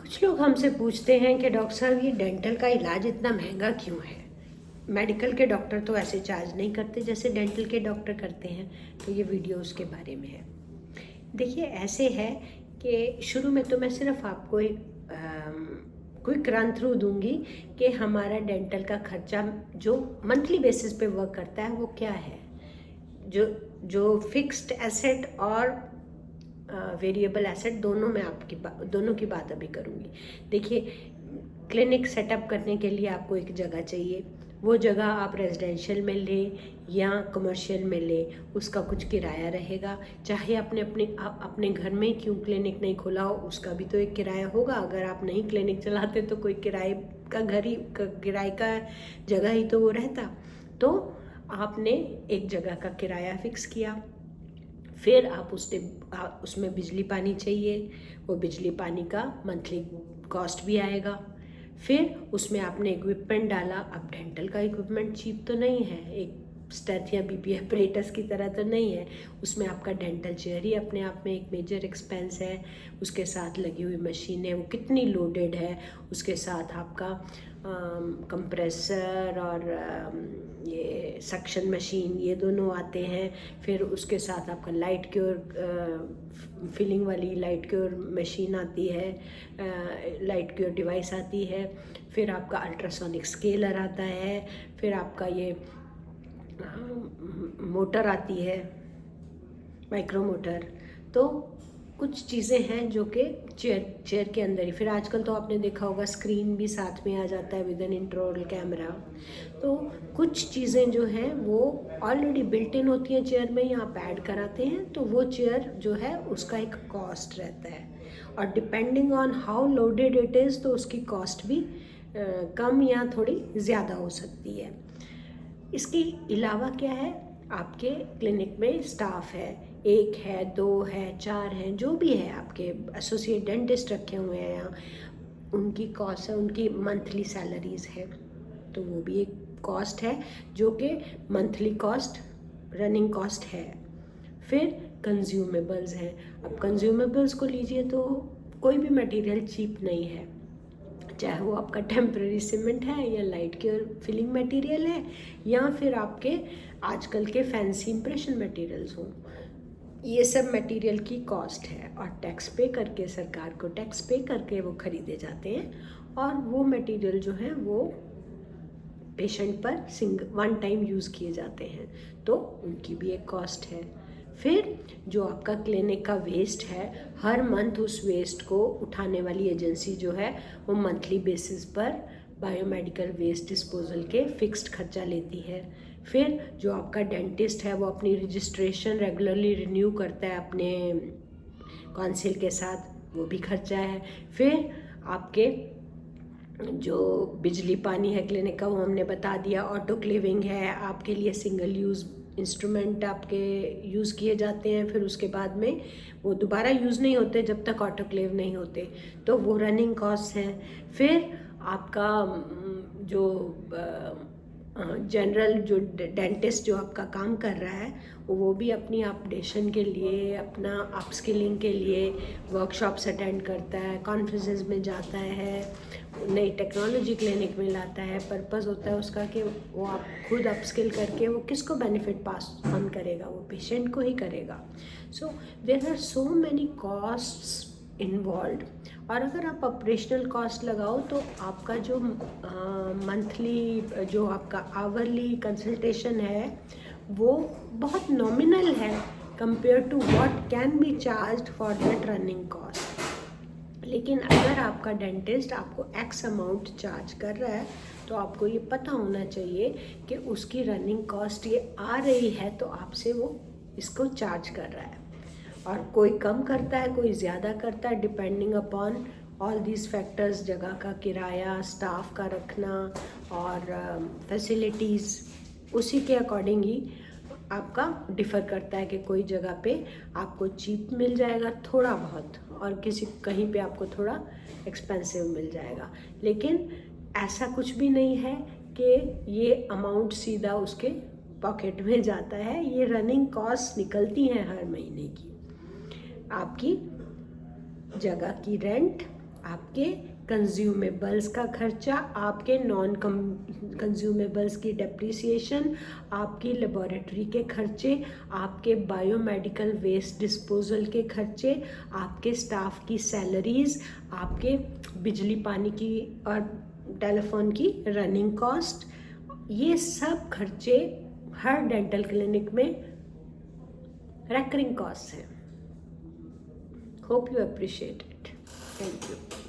कुछ लोग हमसे पूछते हैं कि डॉक्टर साहब ये डेंटल का इलाज इतना महंगा क्यों है। मेडिकल के डॉक्टर तो ऐसे चार्ज नहीं करते जैसे डेंटल के डॉक्टर करते हैं। तो ये वीडियो उसके बारे में है। देखिए ऐसे है कि शुरू में तो मैं सिर्फ आपको एक क्विक रन थ्रू दूंगी कि हमारा डेंटल का खर्चा जो मंथली बेसिस पे वर्क करता है वो क्या है। जो जो फिक्स्ड एसेट और वेरिएबल एसेट दोनों में दोनों की बात अभी करूँगी। देखिए, क्लिनिक सेटअप करने के लिए आपको एक जगह चाहिए। वो जगह आप रेजिडेंशियल में लें या कमर्शियल में लें, उसका कुछ किराया रहेगा। चाहे अपने घर में क्यों क्लिनिक नहीं खोला हो, उसका भी तो एक किराया होगा। अगर आप नहीं क्लिनिक चलाते तो कोई किराए का जगह ही तो वो रहता। तो आपने एक जगह का किराया फिक्स किया, फिर आप उसमें बिजली पानी चाहिए, वो बिजली पानी का मंथली कॉस्ट भी आएगा। फिर उसमें आपने इक्विपमेंट डाला। अब डेंटल का इक्विपमेंट चीप तो नहीं है, एक स्टेथ या बीपी अपरेटस की तरह तो नहीं है। उसमें आपका डेंटल चेयर ही अपने आप में एक मेजर एक्सपेंस है। उसके साथ लगी हुई मशीनें वो कितनी लोडेड है, उसके साथ आपका कंप्रेसर और ये सक्शन मशीन, ये दोनों आते हैं। फिर उसके साथ आपका लाइट क्योर फिलिंग वाली लाइट क्योर मशीन आती है, लाइट क्योर डिवाइस आती है। फिर आपका अल्ट्रासोनिक स्केलर आता है। फिर आपका ये मोटर आती है, माइक्रो मोटर। तो कुछ चीज़ें हैं जो कि चेयर के अंदर ही। फिर आजकल तो आपने देखा होगा स्क्रीन भी साथ में आ जाता है विद एन इंट्रोरल कैमरा। तो कुछ चीज़ें जो हैं वो ऑलरेडी बिल्ट इन होती हैं चेयर में, या आप ऐड कराते हैं। तो वो चेयर जो है उसका एक कॉस्ट रहता है, और depending on how loaded it is तो उसकी कॉस्ट भी कम या थोड़ी ज़्यादा हो सकती है। इसके अलावा क्या है, आपके क्लिनिक में स्टाफ है, एक है, दो है, चार हैं, जो भी है, आपके एसोसिएट डेंटिस्ट रखे हुए हैं यहाँ, उनकी कॉस्ट है, उनकी मंथली सैलरीज है। तो वो भी एक कॉस्ट है जो कि मंथली कॉस्ट, रनिंग कॉस्ट है। फिर कंज्यूमेबल्स हैं। अब कंज्यूमेबल्स को लीजिए तो कोई भी मटेरियल चीप नहीं है, चाहे वो आपका टेम्प्रेरी सीमेंट है या लाइट क्योर फिलिंग मटेरियल है या फिर आपके आजकल के फैंसी इंप्रेशन मटेरियल्स हों। ये सब मटेरियल की कॉस्ट है, और टैक्स पे करके, सरकार को टैक्स पे करके वो खरीदे जाते हैं। और वो मटेरियल जो है वो पेशेंट पर वन टाइम यूज़ किए जाते हैं, तो उनकी भी एक कॉस्ट है। फिर जो आपका क्लिनिक का वेस्ट है, हर मंथ उस वेस्ट को उठाने वाली एजेंसी जो है वो मंथली बेसिस पर बायोमेडिकल वेस्ट डिस्पोजल के फिक्स्ड खर्चा लेती है। फिर जो आपका डेंटिस्ट है वो अपनी रजिस्ट्रेशन रेगुलरली रिन्यू करता है अपने काउंसिल के साथ, वो भी खर्चा है। फिर आपके जो बिजली पानी है क्लिनिक का वो हमने बता दिया। ऑटोक्लेविंग है, आपके लिए सिंगल यूज़ इंस्ट्रूमेंट आपके यूज़ किए जाते हैं, फिर उसके बाद में वो दोबारा यूज़ नहीं होते जब तक ऑटोक्लेव नहीं होते, तो वो रनिंग कॉस्ट हैं। फिर आपका जो जनरल जो डेंटिस्ट जो आपका काम कर रहा है वो भी अपनी अपडेशन के लिए, अपना अपस्किलिंग के लिए वर्कशॉप्स अटेंड करता है, कॉन्फ्रेंसेस में जाता है, नई टेक्नोलॉजी क्लिनिक में लाता है। पर्पस होता है उसका कि वो आप खुद अपस्किल करके वो किसको बेनिफिट पास ऑन करेगा, वो पेशेंट को ही करेगा। So there are so many costs involve. और अगर आप ऑपरेशनल कॉस्ट लगाओ तो आपका जो मंथली जो आपका आवरली कंसल्टेशन है वो बहुत नॉमिनल है compare to what can be charged for that running cost. लेकिन अगर आपका डेंटिस्ट आपको एक्स अमाउंट चार्ज कर रहा है तो आपको ये पता होना चाहिए कि उसकी रनिंग कॉस्ट ये आ रही है, तो आपसे वो इसको चार्ज कर रहा है। और कोई कम करता है, कोई ज़्यादा करता है, depending upon all these factors, जगह का किराया, स्टाफ का रखना और फैसिलिटीज़, उसी के अकॉर्डिंग ही आपका डिफ़र करता है कि कोई जगह पे आपको चीप मिल जाएगा थोड़ा बहुत, और कहीं पे आपको थोड़ा एक्सपेंसिव मिल जाएगा। लेकिन ऐसा कुछ भी नहीं है कि ये अमाउंट सीधा उसके पॉकेट में जाता है। ये रनिंग कॉस्ट निकलती हैं हर महीने की, आपकी जगह की रेंट, आपके कंज्यूमेबल्स का खर्चा, आपके नॉन कंज्यूमेबल्स की डेप्रिसिएशन, आपकी लेबोरेटरी के खर्चे, आपके बायोमेडिकल वेस्ट डिस्पोजल के खर्चे, आपके स्टाफ की सैलरीज, आपके बिजली पानी की और टेलीफोन की रनिंग कॉस्ट, ये सब खर्चे हर डेंटल क्लिनिक में recurring costs हैं. Hope you appreciate it. Thank you.